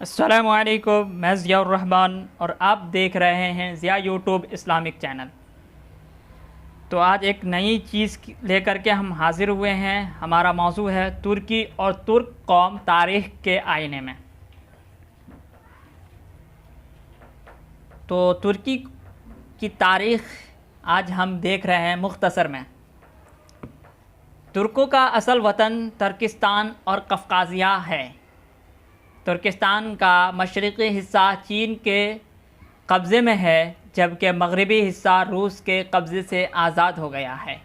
السلام علیکم، میں ضیاء الرحمن اور آپ دیکھ رہے ہیں ضیاء یوٹیوب اسلامک چینل۔ تو آج ایک نئی چیز لے کر کے ہم حاضر ہوئے ہیں۔ ہمارا موضوع ہے ترکی اور ترک قوم تاریخ کے آئینے میں۔ تو ترکی کی تاریخ آج ہم دیکھ رہے ہیں مختصر میں۔ ترکوں کا اصل وطن ترکستان اور قفقازیہ ہے۔ ترکستان کا مشرقی حصہ چین کے قبضے میں ہے، جبکہ مغربی حصہ روس کے قبضے سے آزاد ہو گیا ہے،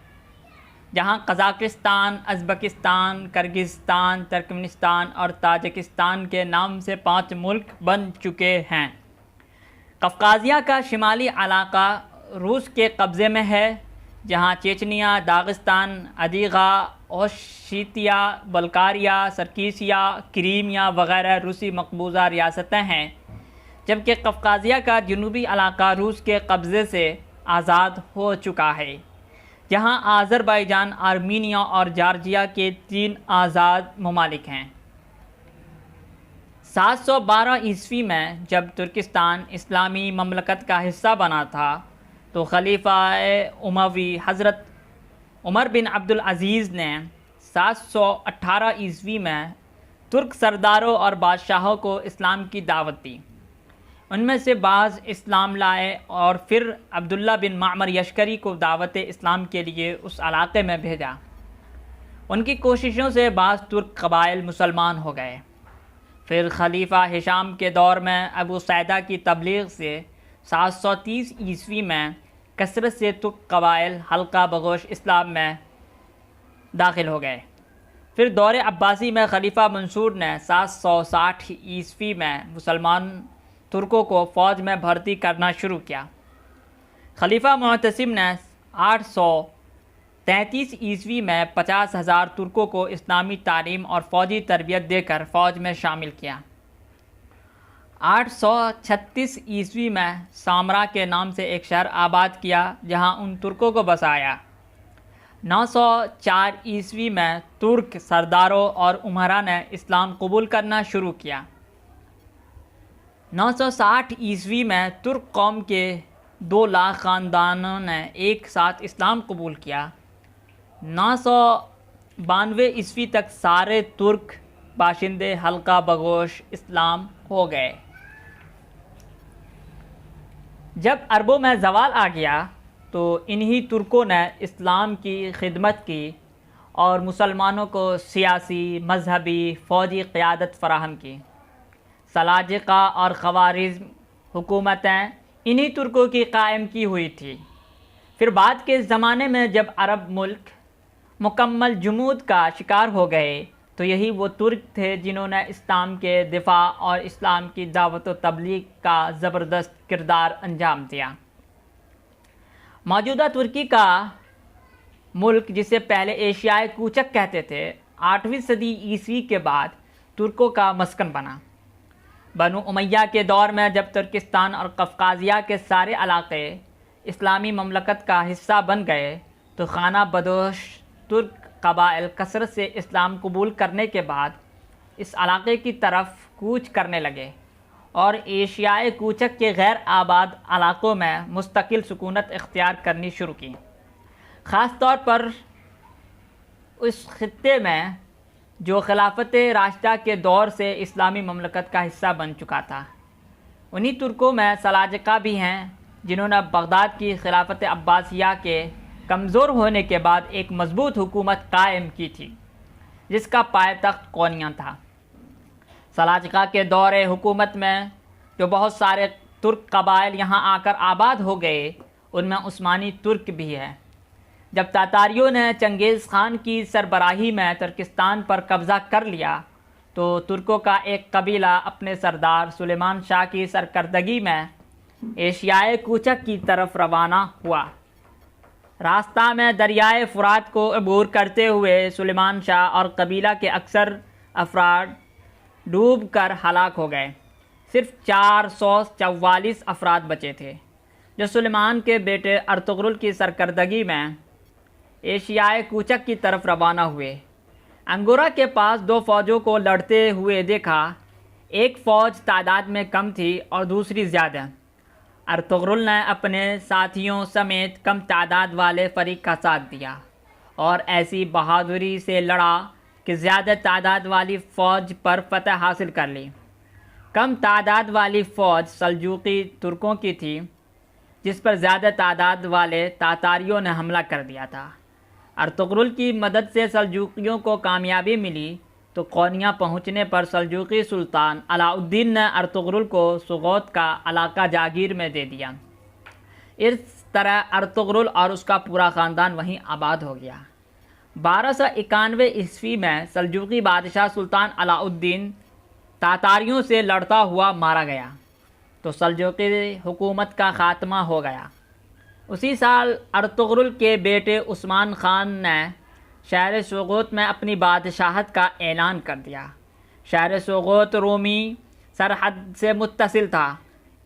جہاں قزاقستان، ازبکستان، کرغزستان، ترکمنستان اور تاجکستان کے نام سے 5 ملک بن چکے ہیں۔ قفقازیہ کا شمالی علاقہ روس کے قبضے میں ہے، جہاں چیچنیا، داغستان، ادیغا، اوشیتیا، بلقاریہ، سرکیسیا، کریمیا وغیرہ روسی مقبوضہ ریاستیں ہیں، جبکہ قفقازیہ کا جنوبی علاقہ روس کے قبضے سے آزاد ہو چکا ہے، جہاں آذربائیجان، آرمینیا اور جارجیا کے 3 آزاد ممالک ہیں۔ 712 عیسوی میں جب ترکستان اسلامی مملکت کا حصہ بنا تھا تو خلیفہ اموی حضرت عمر بن عبدالعزیز نے 718 عیسوی میں ترک سرداروں اور بادشاہوں کو اسلام کی دعوت دی۔ ان میں سے بعض اسلام لائے اور پھر عبداللہ بن معمر یشکری کو دعوت اسلام کے لیے اس علاقے میں بھیجا۔ ان کی کوششوں سے بعض ترک قبائل مسلمان ہو گئے۔ پھر خلیفہ ہشام کے دور میں ابو سعیدہ کی تبلیغ سے 730 عیسوی میں کثرت سے ترک قبائل حلقہ بگوش اسلام میں داخل ہو گئے۔ پھر دور عباسی میں خلیفہ منصور نے 760 عیسوی میں مسلمان ترکوں کو فوج میں بھرتی کرنا شروع کیا۔ خلیفہ معتصم نے 833 عیسوی میں 50,000 ترکوں کو اسلامی تعلیم اور فوجی تربیت دے کر فوج میں شامل کیا۔ 836 عیسوی میں سامرا کے نام سے ایک شہر آباد کیا، جہاں ان ترکوں کو بسایا۔ 904 عیسوی میں ترک سرداروں اور امراء نے اسلام قبول کرنا شروع کیا۔ 960 عیسوی میں ترک قوم کے 2 لاکھ خاندانوں نے ایک ساتھ اسلام قبول کیا۔ 992 عیسوی تک سارے ترک باشندے حلقہ بگوش اسلام ہو گئے۔ جب عربوں میں زوال آ گیا تو انہی ترکوں نے اسلام کی خدمت کی اور مسلمانوں کو سیاسی، مذہبی، فوجی قیادت فراہم کی۔ سلاجقہ اور خوارزم حکومتیں انہی ترکوں کی قائم کی ہوئی تھی۔ پھر بعد کے زمانے میں جب عرب ملک مکمل جمود کا شکار ہو گئے تو یہی وہ ترک تھے جنہوں نے اسلام کے دفاع اور اسلام کی دعوت و تبلیغ کا زبردست کردار انجام دیا۔ موجودہ ترکی کا ملک، جسے پہلے ایشیائے کوچک کہتے تھے، 8ویں صدی عیسوی کے بعد ترکوں کا مسکن بنا۔ بنو امیہ کے دور میں جب ترکستان اور قفقازیہ کے سارے علاقے اسلامی مملکت کا حصہ بن گئے تو خانہ بدوش ترک قبائل کثرت سے اسلام قبول کرنے کے بعد اس علاقے کی طرف کوچ کرنے لگے اور ایشیائے کوچک کے غیر آباد علاقوں میں مستقل سکونت اختیار کرنی شروع کی، خاص طور پر اس خطے میں جو خلافت راشدہ کے دور سے اسلامی مملکت کا حصہ بن چکا تھا۔ انہی ترکوں میں سلاجقہ بھی ہیں، جنہوں نے بغداد کی خلافت عباسیہ کے کمزور ہونے کے بعد ایک مضبوط حکومت قائم کی تھی، جس کا پائے تخت کونیا تھا۔ سلاجقہ کے دور حکومت میں جو بہت سارے ترک قبائل یہاں آ کر آباد ہو گئے، ان میں عثمانی ترک بھی ہے۔ جب تاتاریوں نے چنگیز خان کی سربراہی میں ترکستان پر قبضہ کر لیا تو ترکوں کا ایک قبیلہ اپنے سردار سلیمان شاہ کی سرکردگی میں ایشیائے کوچک کی طرف روانہ ہوا۔ راستہ میں دریائے فرات کو عبور کرتے ہوئے سلیمان شاہ اور قبیلہ کے اکثر افراد ڈوب کر ہلاک ہو گئے۔ صرف 444 افراد بچے تھے، جو سلیمان کے بیٹے ارطغرل کی سرکردگی میں ایشیائے کوچک کی طرف روانہ ہوئے۔ انگورا کے پاس 2 فوجوں کو لڑتے ہوئے دیکھا، ایک فوج تعداد میں کم تھی اور دوسری زیادہ۔ ارطغرل نے اپنے ساتھیوں سمیت کم تعداد والے فریق کا ساتھ دیا اور ایسی بہادری سے لڑا کہ زیادہ تعداد والی فوج پر فتح حاصل کر لی۔ کم تعداد والی فوج سلجوقی ترکوں کی تھی، جس پر زیادہ تعداد والے تاتاریوں نے حملہ کر دیا تھا۔ ارطغرل کی مدد سے سلجوقیوں کو کامیابی ملی تو قونیہ پہنچنے پر سلجوقی سلطان علاء الدین نے ارطغرل کو سغوت کا علاقہ جاگیر میں دے دیا۔ اس طرح ارطغرل اور اس کا پورا خاندان وہیں آباد ہو گیا۔ 1291 عیسوی میں سلجوقی بادشاہ سلطان علاء الدین تاتاریوں سے لڑتا ہوا مارا گیا تو سلجوقی حکومت کا خاتمہ ہو گیا۔ اسی سال ارطغرل کے بیٹے عثمان خان نے شہر سغوت میں اپنی بادشاہت کا اعلان کر دیا۔ شہر سغوت رومی سرحد سے متصل تھا،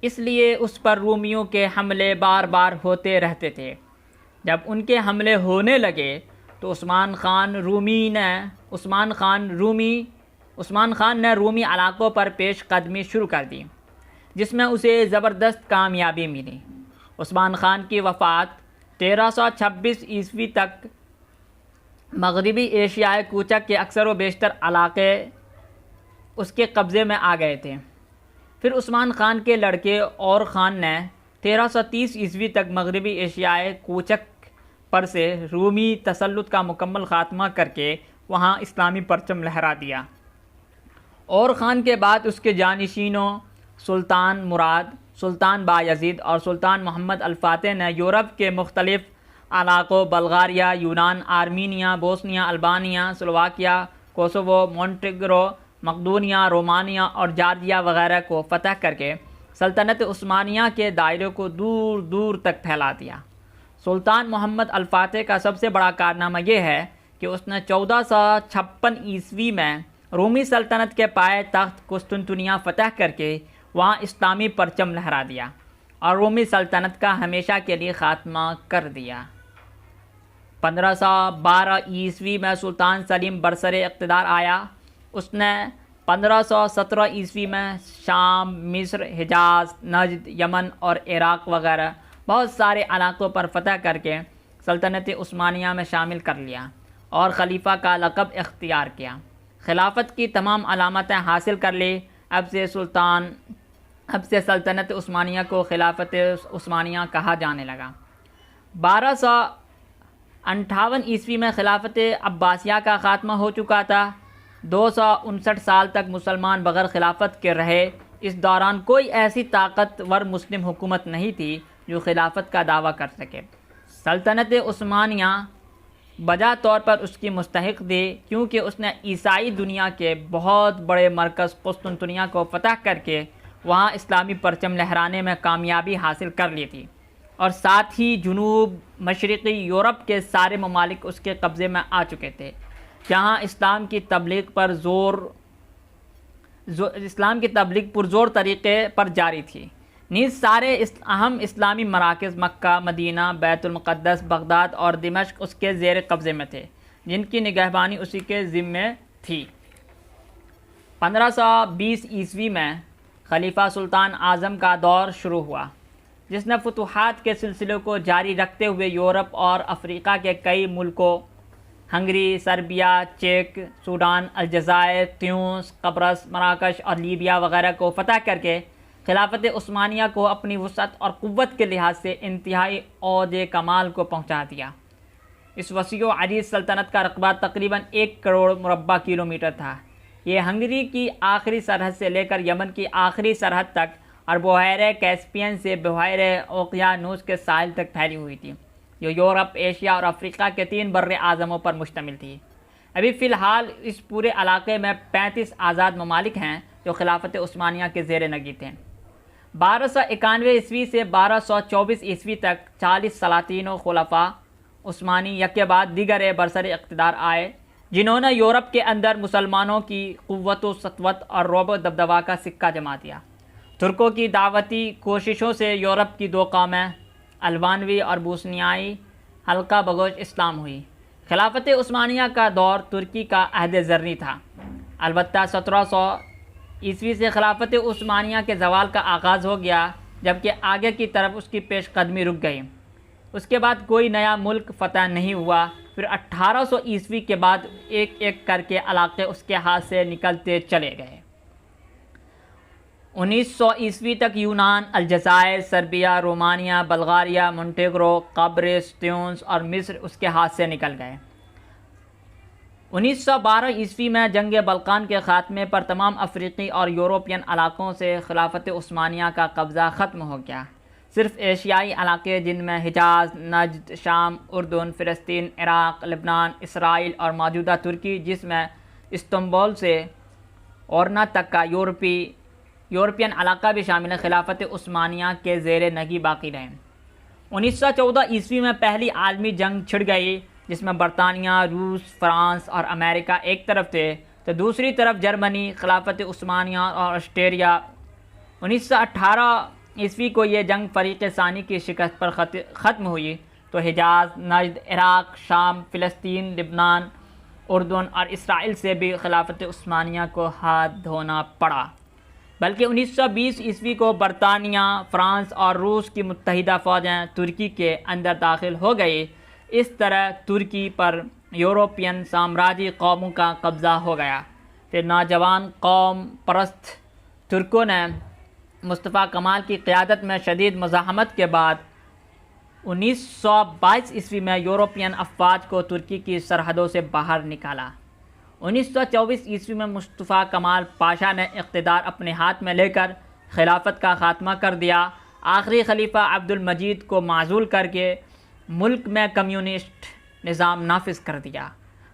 اس لیے اس پر رومیوں کے حملے بار بار ہوتے رہتے تھے۔ جب ان کے حملے ہونے لگے تو عثمان خان نے رومی علاقوں پر پیش قدمی شروع کر دی، جس میں اسے زبردست کامیابی ملی۔ عثمان خان کی وفات 1326 عیسوی تک مغربی ایشیائے کوچک کے اکثر و بیشتر علاقے اس کے قبضے میں آ گئے تھے۔ پھر عثمان خان کے لڑکے اور خان نے 1330 عیسوی تک مغربی ایشیائے کوچک پر سے رومی تسلط کا مکمل خاتمہ کر کے وہاں اسلامی پرچم لہرا دیا۔ اور خان کے بعد اس کے جانشینوں سلطان مراد، سلطان بایزید اور سلطان محمد الفاتح نے یورپ کے مختلف علاقوں بلغاریہ، یونان، Armenia, Bosnia, Albania, Slovakia, Kosovo, Montenegro, مقدونیہ، رومانیہ اور جارجیا وغیرہ کو فتح کر کے سلطنت عثمانیہ کے دائرے کو دور دور تک پھیلا دیا۔ سلطان محمد الفاتح کا سب سے بڑا کارنامہ یہ ہے کہ اس نے 1456 عیسوی میں رومی سلطنت کے پائے تخت قسطنطنیہ فتح کر کے وہاں اسلامی پرچم لہرا دیا اور رومی سلطنت کا ہمیشہ کے لیے خاتمہ کر دیا۔ 1512 عیسوی میں سلطان سلیم برسر اقتدار آیا۔ اس نے 1517 عیسوی میں شام، مصر، حجاز، نجد، یمن اور عراق وغیرہ بہت سارے علاقوں پر فتح کر کے سلطنت عثمانیہ میں شامل کر لیا اور خلیفہ کا لقب اختیار کیا۔ خلافت کی تمام علامتیں حاصل کر لی۔ اب سے سلطنت عثمانیہ کو خلافت عثمانیہ کہا جانے لگا۔ 1258 عیسوی میں خلافت عباسیہ کا خاتمہ ہو چکا تھا۔ 259 سال تک مسلمان بغیر خلافت کے رہے۔ اس دوران کوئی ایسی طاقتور مسلم حکومت نہیں تھی جو خلافت کا دعویٰ کر سکے۔ سلطنت عثمانیہ بجا طور پر اس کی مستحق تھی، کیونکہ اس نے عیسائی دنیا کے بہت بڑے مرکز قسطنطنیہ کو فتح کر کے وہاں اسلامی پرچم لہرانے میں کامیابی حاصل کر لی تھی، اور ساتھ ہی جنوب مشرقی یورپ کے سارے ممالک اس کے قبضے میں آ چکے تھے، جہاں اسلام کی تبلیغ پرزور طریقے پر جاری تھی۔ نیز سارے اہم اسلامی مراکز مکہ، مدینہ، بیت المقدس، بغداد اور دمشق اس کے زیر قبضے میں تھے، جن کی نگہبانی اسی کے ذمے تھی۔ 1520 عیسوی میں خلیفہ سلطان اعظم کا دور شروع ہوا، جس نے فتوحات کے سلسلے کو جاری رکھتے ہوئے یورپ اور افریقہ کے کئی ملکوں ہنگری، سربیا، چیک، سوڈان، الجزائر، تیونس، قبرص، مراکش اور لیبیا وغیرہ کو فتح کر کے خلافت عثمانیہ کو اپنی وسعت اور قوت کے لحاظ سے انتہائی اوج کمال کو پہنچا دیا۔ اس وسیع و عریض سلطنت کا رقبہ تقریباً 1 کروڑ مربع کلومیٹر تھا۔ یہ ہنگری کی آخری سرحد سے لے کر یمن کی آخری سرحد تک اور بحیرہ کیسپیئن سے بحیرہ اوقیانوس کے ساحل تک پھیلی ہوئی تھی، جو یورپ، ایشیا اور افریقہ کے 3 بر اعظموں پر مشتمل تھی۔ ابھی فی الحال اس پورے علاقے میں 35 آزاد ممالک ہیں جو خلافت عثمانیہ کے زیر نگی تھے۔ 1291 عیسوی سے 1224 عیسوی تک 40 سلاطین و خلفاء عثمانی یک کے بعد دیگر برسر اقتدار آئے، جنہوں نے یورپ کے اندر مسلمانوں کی قوت و سطوت اور رعب و دبدبہ کا سکہ جما دیا۔ ترکوں کی دعوتی کوششوں سے یورپ کی 2 قومیں البانوی اور بوسنیائی حلقہ بگوش اسلام ہوئی۔ خلافت عثمانیہ کا دور ترکی کا عہد زرنی تھا، البتہ عیسوی سے خلافت عثمانیہ کے زوال کا آغاز ہو گیا، جبکہ آگے کی طرف اس کی پیش قدمی رک گئی۔ اس کے بعد کوئی نیا ملک فتح نہیں ہوا۔ پھر 1800 عیسوی کے بعد ایک ایک کر کے علاقے اس کے ہاتھ سے نکلتے چلے گئے۔ 1900 عیسوی تک یونان، الجزائر، سربیا، رومانیہ، بلغاریہ، مونٹیگرو، قبرص، تیونس اور مصر اس کے ہاتھ سے نکل گئے۔ 1912 عیسوی میں جنگ بلقان کے خاتمے پر تمام افریقی اور یورپین علاقوں سے خلافت عثمانیہ کا قبضہ ختم ہو گیا۔ صرف ایشیائی علاقے جن میں حجاز، نجد، شام، اردن، فلسطین، عراق، لبنان، اسرائیل اور موجودہ ترکی، جس میں استنبول سے اورنا تک کا یورپین علاقہ بھی شامل ہے، خلافت عثمانیہ کے زیر نگی باقی رہے۔ 1914 عیسوی میں پہلی عالمی جنگ چھڑ گئی، جس میں برطانیہ، روس، فرانس اور امریکہ ایک طرف تھے تو دوسری طرف جرمنی، خلافت عثمانیہ اور آسٹریلیا۔ 1918 عیسوی کو یہ جنگ فریق ثانی کی شکست پر ختم ہوئی تو حجاز، نجد، عراق، شام، فلسطین، لبنان، اردن اور اسرائیل سے بھی خلافت عثمانیہ کو ہاتھ دھونا پڑا، بلکہ 1920 عیسوی کو برطانیہ، فرانس اور روس کی متحدہ فوجیں ترکی کے اندر داخل ہو گئی۔ اس طرح ترکی پر یورپین سامراجی قوموں کا قبضہ ہو گیا۔ پھر نوجوان قوم پرست ترکوں نے مصطفیٰ کمال کی قیادت میں شدید مزاحمت کے بعد 1922 عیسوی میں یورپین افواج کو ترکی کی سرحدوں سے باہر نکالا۔ 1924 عیسوی میں مصطفیٰ کمال پاشا نے اقتدار اپنے ہاتھ میں لے کر خلافت کا خاتمہ کر دیا۔ آخری خلیفہ عبد المجید کو معزول کر کے ملک میں کمیونسٹ نظام نافذ کر دیا۔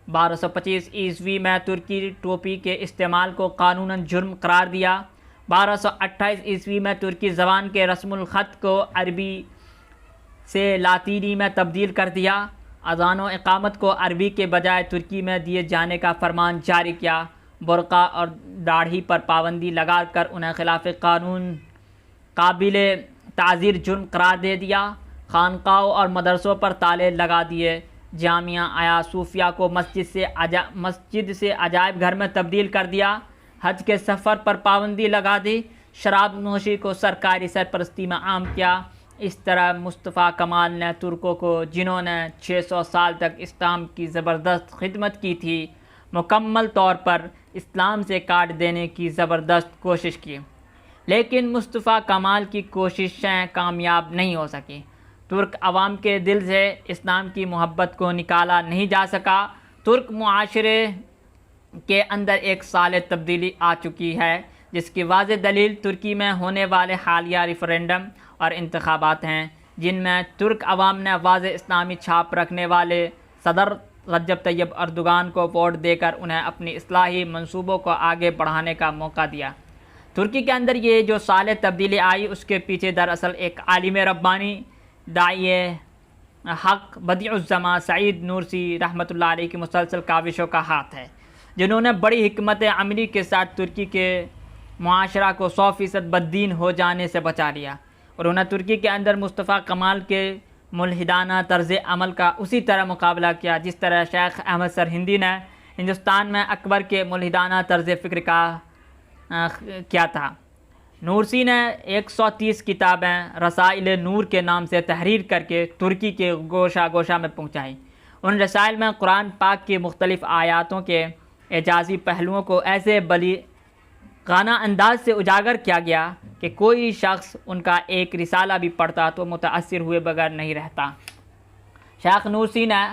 1225 عیسوی میں ترکی ٹوپی کے استعمال کو قانوناً جرم قرار دیا۔ 1228 عیسوی میں ترکی زبان کے رسم الخط کو عربی سے لاطینی میں تبدیل کر دیا۔ اذان و اقامت کو عربی کے بجائے ترکی میں دیے جانے کا فرمان جاری کیا۔ برقع اور داڑھی پر پابندی لگا کر انہیں خلاف قانون قابل تعزیر جرم قرار دے دیا۔ خانقاہوں اور مدرسوں پر تالے لگا دیے۔ جامعہ آیا صوفیہ کو مسجد سے عجائب گھر میں تبدیل کر دیا۔ حج کے سفر پر پابندی لگا دی۔ شراب نوشی کو سرکاری سرپرستی میں عام کیا۔ اس طرح مصطفیٰ کمال نے ترکوں کو، جنہوں نے 600 سال تک اسلام کی زبردست خدمت کی تھی، مکمل طور پر اسلام سے کاٹ دینے کی زبردست کوشش کی، لیکن مصطفیٰ کمال کی کوششیں کامیاب نہیں ہو سکیں۔ ترک عوام کے دل سے اسلام کی محبت کو نکالا نہیں جا سکا۔ ترک معاشرے کے اندر ایک صالح تبدیلی آ چکی ہے، جس کی واضح دلیل ترکی میں ہونے والے حالیہ ریفرینڈم اور انتخابات ہیں، جن میں ترک عوام نے واضح اسلامی چھاپ رکھنے والے صدر رجب طیب اردوغان کو ووٹ دے کر انہیں اپنی اصلاحی منصوبوں کو آگے بڑھانے کا موقع دیا۔ ترکی کے اندر یہ جو صالح تبدیلی آئی، اس کے پیچھے دراصل ایک عالم ربانی، داعی حق، بدیع الزماں سعید نورسی رحمۃ اللہ علیہ کی مسلسل کاوشوں کا ہاتھ ہے، جنہوں نے بڑی حکمت عملی کے ساتھ ترکی کے معاشرہ کو 100% بددین ہو جانے سے بچا لیا، اور انہیں ترکی کے اندر مصطفیٰ کمال کے ملحدانہ طرز عمل کا اسی طرح مقابلہ کیا جس طرح شیخ احمد سرہندی نے ہندوستان میں اکبر کے ملحدانہ طرز فکر کا کیا تھا۔ نورسی نے 130 کتابیں رسائل نور کے نام سے تحریر کر کے ترکی کے گوشہ گوشہ میں پہنچائیں۔ ان رسائل میں قرآن پاک کی مختلف آیاتوں کے اعجازی پہلوؤں کو ایسے بلیغانہ انداز سے اجاگر کیا گیا کہ کوئی شخص ان کا ایک رسالہ بھی پڑھتا تو متاثر ہوئے بغیر نہیں رہتا۔ شیخ نورسی نے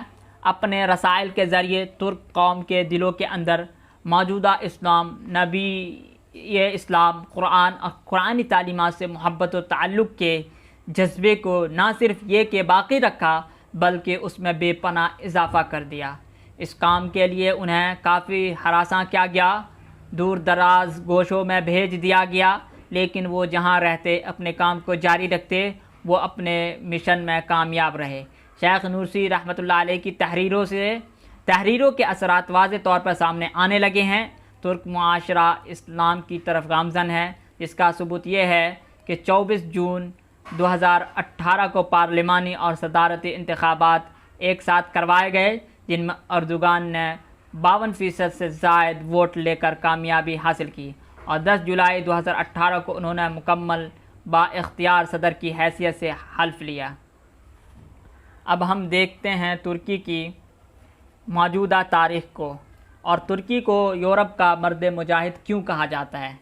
اپنے رسائل کے ذریعے ترک قوم کے دلوں کے اندر موجودہ اسلام، نبی اسلام، قرآن اور قرآنی تعلیمات سے محبت و تعلق کے جذبے کو نہ صرف یہ کہ باقی رکھا بلکہ اس میں بے پناہ اضافہ کر دیا۔ اس کام کے لیے انہیں کافی ہراساں کیا گیا، دور دراز گوشوں میں بھیج دیا گیا، لیکن وہ جہاں رہتے اپنے کام کو جاری رکھتے، وہ اپنے مشن میں کامیاب رہے۔ شیخ نورسی رحمۃ اللہ علیہ کی تحریروں کے اثرات واضح طور پر سامنے آنے لگے ہیں۔ ترک معاشرہ اسلام کی طرف گامزن ہے، جس کا ثبوت یہ ہے کہ 24 جون 2018 کو پارلیمانی اور صدارتی انتخابات ایک ساتھ کروائے گئے، جن میں اردوغان نے 52% سے زائد ووٹ لے کر کامیابی حاصل کی اور 10 جولائی 2018 کو انہوں نے مکمل با اختیار صدر کی حیثیت سے حلف لیا۔ اب ہم دیکھتے ہیں ترکی کی موجودہ تاریخ کو اور ترکی کو یورپ کا مرد مجاہد کیوں کہا جاتا ہے۔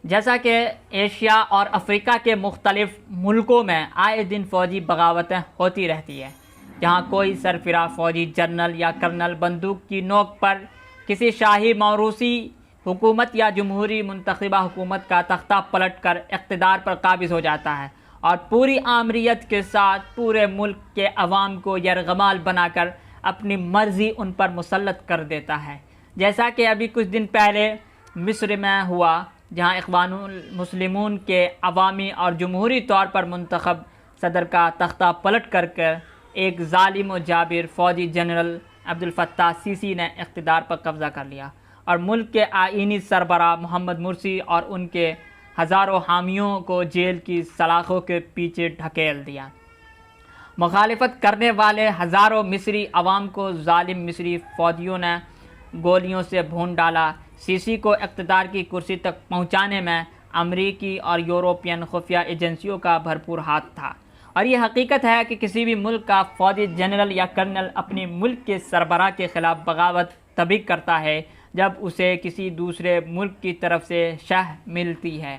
جیسا کہ ایشیا اور افریقہ کے مختلف ملکوں میں آئے دن فوجی بغاوتیں ہوتی رہتی ہے، جہاں کوئی سربراہ فوجی جنرل یا کرنل بندوق کی نوک پر کسی شاہی موروثی حکومت یا جمہوری منتخبہ حکومت کا تختہ پلٹ کر اقتدار پر قابض ہو جاتا ہے اور پوری آمریت کے ساتھ پورے ملک کے عوام کو یرغمال بنا کر اپنی مرضی ان پر مسلط کر دیتا ہے، جیسا کہ ابھی کچھ دن پہلے مصر میں ہوا، جہاں اخوان المسلمون کے عوامی اور جمہوری طور پر منتخب صدر کا تختہ پلٹ کر ایک ظالم و جابر فوجی جنرل عبدالفتاح سیسی نے اقتدار پر قبضہ کر لیا اور ملک کے آئینی سربراہ محمد مرسی اور ان کے ہزاروں حامیوں کو جیل کی سلاخوں کے پیچھے ڈھکیل دیا۔ مخالفت کرنے والے ہزاروں مصری عوام کو ظالم مصری فوجیوں نے گولیوں سے بھون ڈالا۔ سیسی کو اقتدار کی کرسی تک پہنچانے میں امریکی اور یورپین خفیہ ایجنسیوں کا بھرپور ہاتھ تھا، اور یہ حقیقت ہے کہ کسی بھی ملک کا فوجی جنرل یا کرنل اپنی ملک کے سربراہ کے خلاف بغاوت تبھی کرتا ہے جب اسے کسی دوسرے ملک کی طرف سے شہ ملتی ہے۔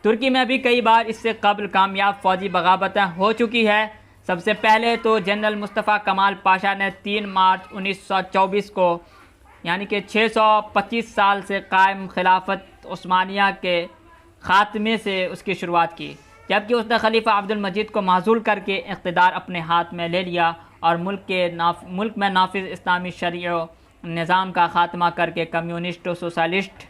ترکی میں بھی کئی بار اس سے قبل کامیاب فوجی بغاوتیں ہو چکی ہے۔ سب سے پہلے تو جنرل مصطفیٰ کمال پاشا نے 3 مارچ 1924 کو، یعنی کہ 625 سال سے قائم خلافت عثمانیہ کے خاتمے سے اس کی شروعات کی، جبکہ اس نے خلیفہ عبد المجید کو معزول کر کے اقتدار اپنے ہاتھ میں لے لیا اور ملک میں نافذ اسلامی شرعی نظام کا خاتمہ کر کے کمیونسٹ و سوشلسٹ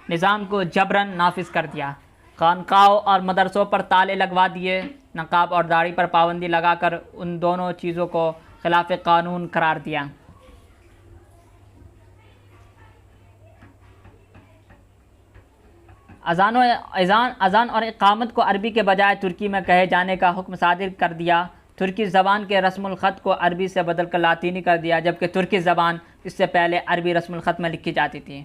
نظام کو جبراً نافذ کر دیا۔ خانقاہوں اور مدرسوں پر تالے لگوا دیے، نقاب اور داڑھی پر پابندی لگا کر ان دونوں چیزوں کو خلاف قانون قرار دیا۔ اذان اور اقامت کو عربی کے بجائے ترکی میں کہے جانے کا حکم صادر کر دیا۔ ترکی زبان کے رسم الخط کو عربی سے بدل کر لاطینی کر دیا، جبکہ ترکی زبان اس سے پہلے عربی رسم الخط میں لکھی جاتی تھی۔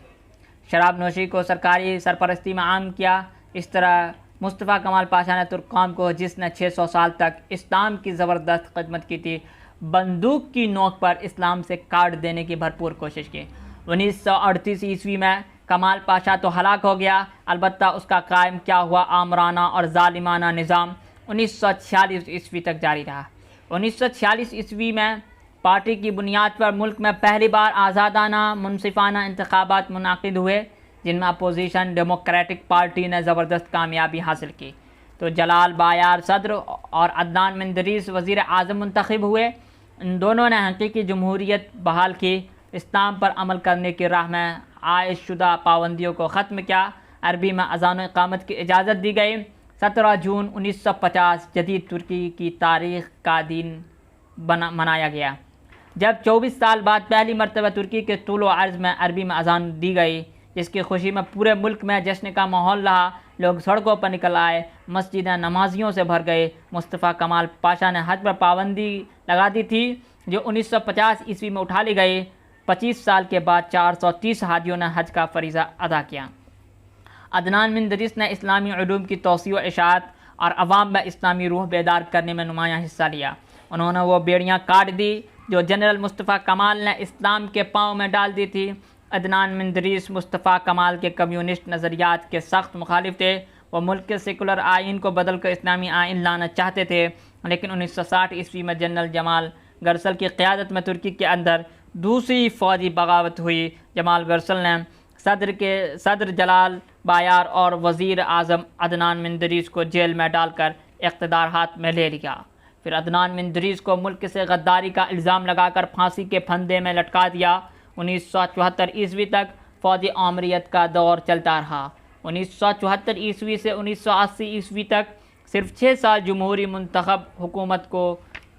شراب نوشی کو سرکاری سرپرستی میں عام کیا۔ اس طرح مصطفیٰ کمال پاشا نے ترک قوم کو، جس نے 600 سال تک اسلام کی زبردست خدمت کی تھی، بندوق کی نوک پر اسلام سے کاٹ دینے کی بھرپور کوشش کی۔ 1938 عیسوی میں کمال پاشا تو ہلاک ہو گیا، البتہ اس کا قائم کیا ہوا آمرانہ اور ظالمانہ نظام 1946 عیسوی تک جاری رہا۔ 1946 عیسوی میں پارٹی کی بنیاد پر ملک میں پہلی بار آزادانہ منصفانہ انتخابات منعقد ہوئے، جن میں اپوزیشن ڈیموکریٹک پارٹی نے زبردست کامیابی حاصل کی۔ تو جلال بایار صدر اور عدنان مندریس وزیر اعظم منتخب ہوئے۔ ان دونوں نے حقیقی جمہوریت بحال کی، اسلام پر عمل کرنے کی راہ میں عائد شدہ پابندیوں کو ختم کیا، عربی میں اذان و اقامت کی اجازت دی گئی۔ 17 جون 1950 جدید ترکی کی تاریخ کا دن منایا گیا، جب 24 سال بعد پہلی مرتبہ ترکی کے طول و عرض میں عربی میں اذان دی گئی، جس کی خوشی میں پورے ملک میں جشن کا ماحول رہا۔ لوگ سڑکوں پر نکل آئے، مسجدیں نمازیوں سے بھر گئے۔ مصطفیٰ کمال پاشا نے حج پر پابندی لگا دی تھی، جو 1950 عیسوی میں اٹھا لی گئی۔ 25 سال کے بعد 430 حاجیوں نے حج کا فریضہ ادا کیا۔ عدنان مندریس نے اسلامی علوم کی توسیع و اشاعت اور عوام میں اسلامی روح بیدار کرنے میں نمایاں حصہ لیا۔ انہوں نے وہ بیڑیاں کاٹ دی جو جنرل مصطفیٰ کمال نے اسلام کے پاؤں میں ڈال دی تھی۔ عدنان مندریس مصطفیٰ کمال کے کمیونسٹ نظریات کے سخت مخالف تھے۔ وہ ملک کے سیکولر آئین کو بدل کر اسلامی آئین لانا چاہتے تھے، لیکن 1960 عیسوی میں جنرل جمال گرسل کی قیادت میں ترکی کے اندر دوسری فوجی بغاوت ہوئی۔ جمال گرسل نے صدر جلال بایار اور وزیر اعظم عدنان مندریس کو جیل میں ڈال کر اقتدار ہاتھ میں لے لیا۔ پھر عدنان مندریس کو ملک سے غداری کا الزام لگا کر پھانسی کے پھندے میں لٹکا دیا۔ 1974 عیسوی تک فوجی آمریت کا دور چلتا رہا۔ 1974 عیسوی سے 1980 عیسوی تک صرف 6 سال جمہوری منتخب حکومت کو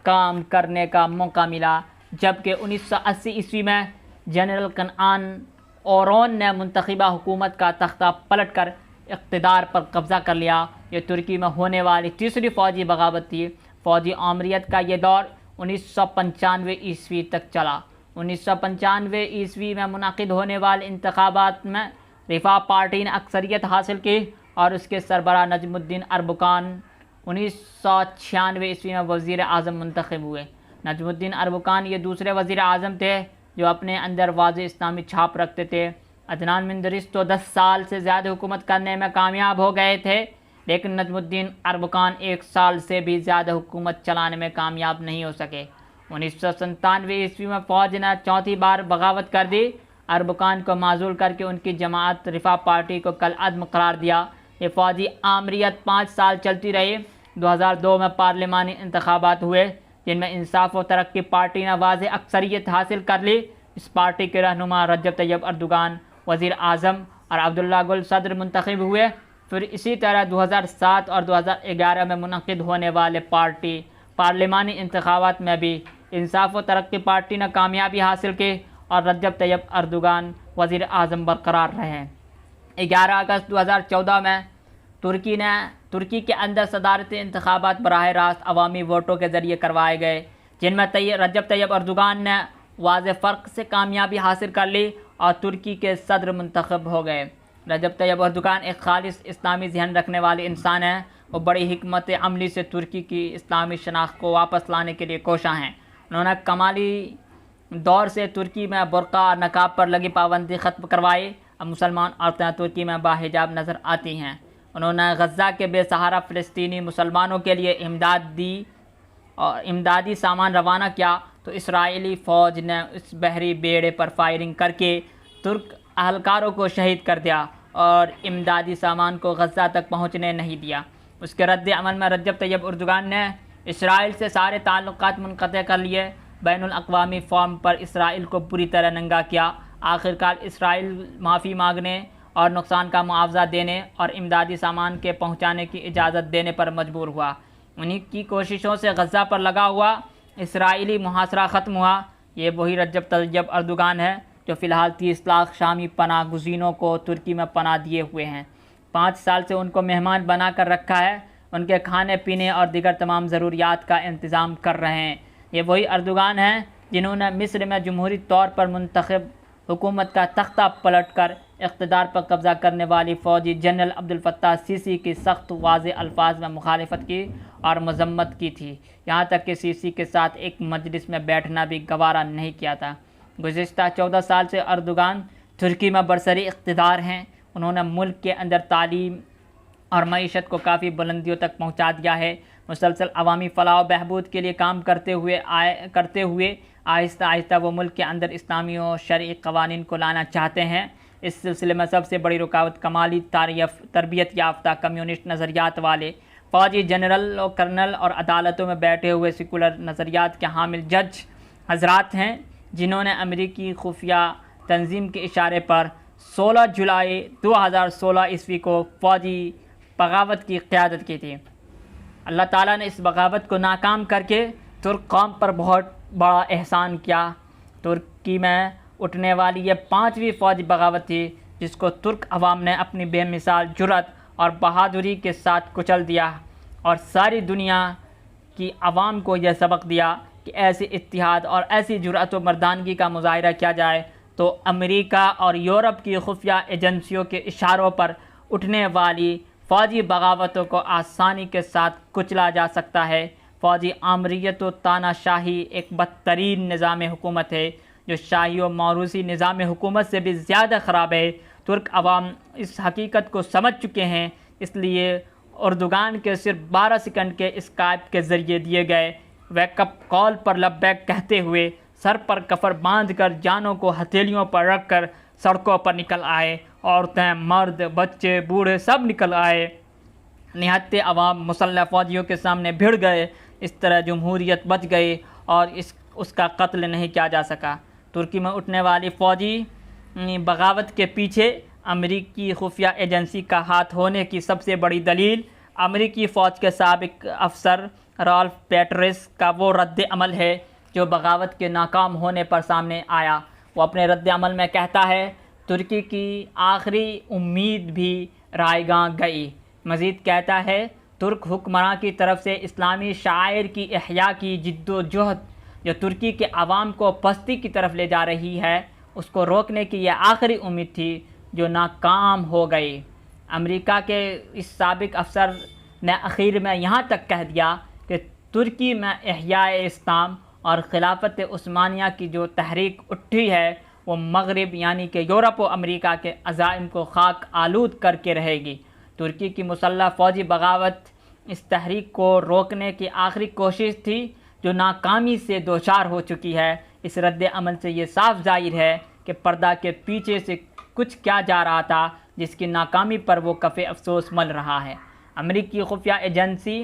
کام کرنے کا موقع ملا، جبکہ 1980 عیسوی میں جنرل کنعان اورون نے منتخبہ حکومت کا تختہ پلٹ کر اقتدار پر قبضہ کر لیا۔ یہ ترکی میں ہونے والی تیسری فوجی بغاوت تھی۔ فوجی آمریت کا یہ دور 1995 عیسوی تک چلا۔ 1995 عیسوی میں منعقد ہونے والے انتخابات میں رفاع پارٹی نے اکثریت حاصل کی اور اس کے سربراہ نجم الدین اربکان 1996 عیسوی میں وزیر اعظم منتخب ہوئے۔ نجم الدین اربکان یہ دوسرے وزیر اعظم تھے جو اپنے اندر واضح اسلامی چھاپ رکھتے تھے۔ عدنان مندرس تو 10 سال سے زیادہ حکومت کرنے میں کامیاب ہو گئے تھے، لیکن نجم الدین اربکان 1 سال سے بھی زیادہ حکومت چلانے میں کامیاب نہیں ہو سکے۔ 1997 عیسوی میں فوج نے چوتھی بار بغاوت کر دی۔ اربکان کو معزول کر کے ان کی جماعت رفاع پارٹی کو کالعدم قرار دیا۔ یہ فوجی آمریت 5 سال چلتی رہی۔ 2002 میں پارلیمانی انتخابات ہوئے جن میں انصاف و ترقی پارٹی نے واضح اکثریت حاصل کر لی۔ اس پارٹی کے رہنما رجب طیب اردوغان وزیر اعظم اور عبداللہ گل صدر منتخب ہوئے۔ پھر اسی طرح 2007 اور 2011 میں منعقد ہونے والے پارلیمانی انتخابات میں بھی انصاف و ترقی پارٹی نے کامیابی حاصل کی اور رجب طیب اردوغان وزیر اعظم برقرار رہے۔ 11 اگست 2014 میں ترکی کے اندر صدارتی انتخابات براہ راست عوامی ووٹوں کے ذریعے کروائے گئے، جن میں رجب طیب اردوغان نے واضح فرق سے کامیابی حاصل کر لی اور ترکی کے صدر منتخب ہو گئے۔ رجب طیب اردوغان ایک خالص اسلامی ذہن رکھنے والے انسان ہیں۔ وہ بڑی حکمت عملی سے ترکی کی اسلامی شناخت کو واپس لانے کے لیے کوشاں ہیں۔ انہوں نے کمالی دور سے ترکی میں برقع اور نقاب پر لگی پابندی ختم کروائی۔ اب مسلمان عورتیں ترکی میں باحجاب نظر آتی ہیں۔ انہوں نے غزہ کے بے سہارا فلسطینی مسلمانوں کے لیے امدادی سامان روانہ کیا تو اسرائیلی فوج نے اس بحری بیڑے پر فائرنگ کر کے ترک اہلکاروں کو شہید کر دیا اور امدادی سامان کو غزہ تک پہنچنے نہیں دیا۔ اس کے رد عمل میں رجب طیب اردوغان نے اسرائیل سے سارے تعلقات منقطع کر لیے، بین الاقوامی فورم پر اسرائیل کو بری طرح ننگا کیا۔ آخرکار اسرائیل معافی مانگنے اور نقصان کا معاوضہ دینے اور امدادی سامان کے پہنچانے کی اجازت دینے پر مجبور ہوا۔ انہی کی کوششوں سے غزہ پر لگا ہوا اسرائیلی محاصرہ ختم ہوا۔ یہ وہی رجب طیب اردوغان ہے جو فی الحال 30 لاکھ شامی پناہ گزینوں کو ترکی میں پناہ دیے ہوئے ہیں۔ 5 سال سے ان کو مہمان بنا کر رکھا ہے، ان کے کھانے پینے اور دیگر تمام ضروریات کا انتظام کر رہے ہیں۔ یہ وہی اردوغان ہیں جنہوں نے مصر میں جمہوری طور پر منتخب حکومت کا تختہ پلٹ کر اقتدار پر قبضہ کرنے والی فوجی جنرل عبدالفتاح سیسی کی سخت واضح الفاظ میں مخالفت کی اور مذمت کی تھی، یہاں تک کہ سیسی کے ساتھ ایک مجلس میں بیٹھنا بھی گوارا نہیں کیا تھا۔ گزشتہ 14 سال سے اردوغان ترکی میں برسری اقتدار ہیں۔ انہوں نے ملک کے اندر تعلیم اور معیشت کو کافی بلندیوں تک پہنچا دیا ہے۔ مسلسل عوامی فلاح و بہبود کے لیے کام کرتے ہوئے آہستہ آہستہ وہ ملک کے اندر اسلامی و شرعی قوانین کو لانا چاہتے ہیں۔ اس سلسلے میں سب سے بڑی رکاوٹ کمالی تربیت یافتہ کمیونسٹ نظریات والے فوجی جنرل و کرنل اور عدالتوں میں بیٹھے ہوئے سیکولر نظریات کے حامل جج حضرات ہیں، جنہوں نے امریکی خفیہ تنظیم کے اشارے پر 16 جولائی 2016 عیسوی کو فوجی بغاوت کی قیادت کی تھی۔ اللہ تعالیٰ نے اس بغاوت کو ناکام کر کے ترک قوم پر بہت بڑا احسان کیا۔ ترکی میں اٹھنے والی یہ 5ویں فوجی بغاوت تھی جس کو ترک عوام نے اپنی بے مثال جرأت اور بہادری کے ساتھ کچل دیا اور ساری دنیا کی عوام کو یہ سبق دیا کہ ایسے اتحاد اور ایسی جرأت و مردانگی کا مظاہرہ کیا جائے تو امریکہ اور یورپ کی خفیہ ایجنسیوں کے اشاروں پر اٹھنے والی فوجی بغاوتوں کو آسانی کے ساتھ کچلا جا سکتا ہے۔ فوجی آمریت و تانا شاہی ایک بدترین نظام حکومت ہے جو شاہی و موروثی نظام حکومت سے بھی زیادہ خراب ہے۔ ترک عوام اس حقیقت کو سمجھ چکے ہیں، اس لیے اردوغان کے صرف 12 سیکنڈ کے اسکائپ کے ذریعے دیے گئے ویک اپ کال پر لبیک کہتے ہوئے سر پر کفر باندھ کر جانوں کو ہتھیلیوں پر رکھ کر سڑکوں پر نکل آئے۔ عورتیں، مرد، بچے، بوڑھے سب نکل آئے۔ نہتے عوام مسلح فوجیوں کے سامنے بھیڑ گئے۔ اس طرح جمہوریت بچ گئی اور اس کا قتل نہیں کیا جا سکا۔ ترکی میں اٹھنے والی فوجی بغاوت کے پیچھے امریکی خفیہ ایجنسی کا ہاتھ ہونے کی سب سے بڑی دلیل امریکی فوج کے سابق افسر رالف پیٹرس کا وہ رد عمل ہے جو بغاوت کے ناکام ہونے پر سامنے آیا۔ وہ اپنے رد عمل میں کہتا ہے، ترکی کی آخری امید بھی رائے گاں گئی۔ مزید کہتا ہے، ترک حکمراں کی طرف سے اسلامی شعائر کی احیاء کی جد و جہد جو ترکی کے عوام کو پستی کی طرف لے جا رہی ہے، اس کو روکنے کی یہ آخری امید تھی جو ناکام ہو گئی۔ امریکہ کے اس سابق افسر نے اخیر میں یہاں تک کہہ دیا کہ ترکی میں احیاء اسلام اور خلافت عثمانیہ کی جو تحریک اٹھی ہے وہ مغرب یعنی کہ یورپ و امریکہ کے عزائم کو خاک آلود کر کے رہے گی۔ ترکی کی مسلح فوجی بغاوت اس تحریک کو روکنے کی آخری کوشش تھی جو ناکامی سے دوچار ہو چکی ہے۔ اس رد عمل سے یہ صاف ظاہر ہے کہ پردہ کے پیچھے سے کچھ کیا جا رہا تھا جس کی ناکامی پر وہ کف افسوس مل رہا ہے۔ امریکی خفیہ ایجنسی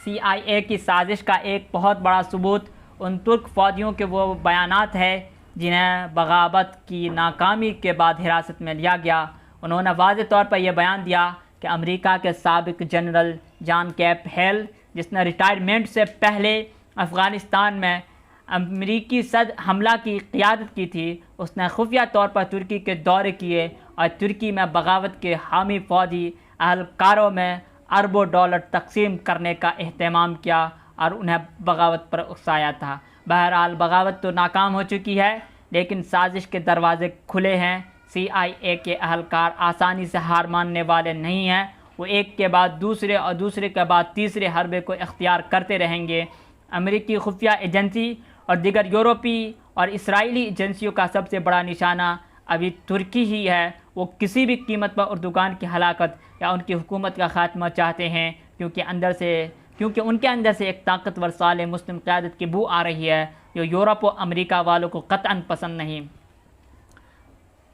CIA کی سازش کا ایک بہت بڑا ثبوت ان ترک فوجیوں کے وہ بیانات ہے جنہیں بغاوت کی ناکامی کے بعد حراست میں لیا گیا۔ انہوں نے واضح طور پر یہ بیان دیا کہ امریکہ کے سابق جنرل جان کیپ ہیل، جس نے ریٹائرمنٹ سے پہلے افغانستان میں امریکی حملہ کی قیادت کی تھی، اس نے خفیہ طور پر ترکی کے دورے کیے اور ترکی میں بغاوت کے حامی فوجی اہلکاروں میں اربوں ڈالر تقسیم کرنے کا اہتمام کیا اور انہیں بغاوت پر اکسایا تھا۔ بہرحال بغاوت تو ناکام ہو چکی ہے، لیکن سازش کے دروازے کھلے ہیں۔ CIA کے اہلکار آسانی سے ہار ماننے والے نہیں ہیں، وہ ایک کے بعد دوسرے اور دوسرے کے بعد تیسرے حربے کو اختیار کرتے رہیں گے۔ امریکی خفیہ ایجنسی اور دیگر یورپی اور اسرائیلی ایجنسیوں کا سب سے بڑا نشانہ ابھی ترکی ہی ہے۔ وہ کسی بھی قیمت پر اردوغان کی ہلاکت یا ان کی حکومت کا خاتمہ چاہتے ہیں، کیونکہ ان کے اندر سے ایک طاقتور صالح مسلم قیادت کی بو آ رہی ہے جو یورپ و امریکہ والوں کو قطعاً پسند نہیں۔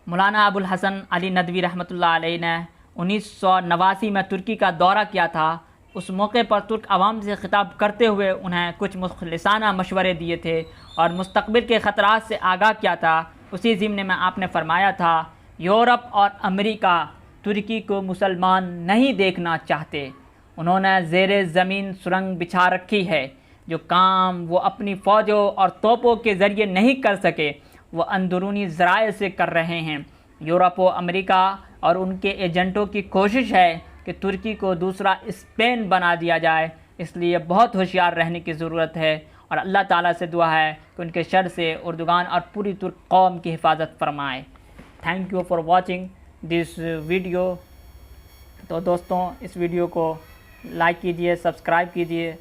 مولانا ابو الحسن علی ندوی رحمۃ اللہ علیہ نے 1989 میں ترکی کا دورہ کیا تھا۔ اس موقع پر ترک عوام سے خطاب کرتے ہوئے انہیں کچھ مخلصانہ مشورے دیے تھے اور مستقبل کے خطرات سے آگاہ کیا تھا۔ اسی ضمن میں آپ نے فرمایا تھا، یورپ اور امریکہ ترکی کو مسلمان نہیں دیکھنا چاہتے۔ انہوں نے زیر زمین سرنگ بچھا رکھی ہے۔ جو کام وہ اپنی فوجوں اور توپوں کے ذریعے نہیں کر سکے وہ اندرونی ذرائع سے کر رہے ہیں۔ یورپ و امریکہ اور ان کے ایجنٹوں کی کوشش ہے کہ ترکی کو دوسرا اسپین بنا دیا جائے، اس لیے بہت ہوشیار رہنے کی ضرورت ہے اور اللہ تعالیٰ سے دعا ہے کہ ان کے شر سے اردوغان اور پوری ترک قوم کی حفاظت فرمائے۔ Thank you for watching this video. تو دوستوں، اس ویڈیو کو لائک کیجئے، سبسکرائب کیجئے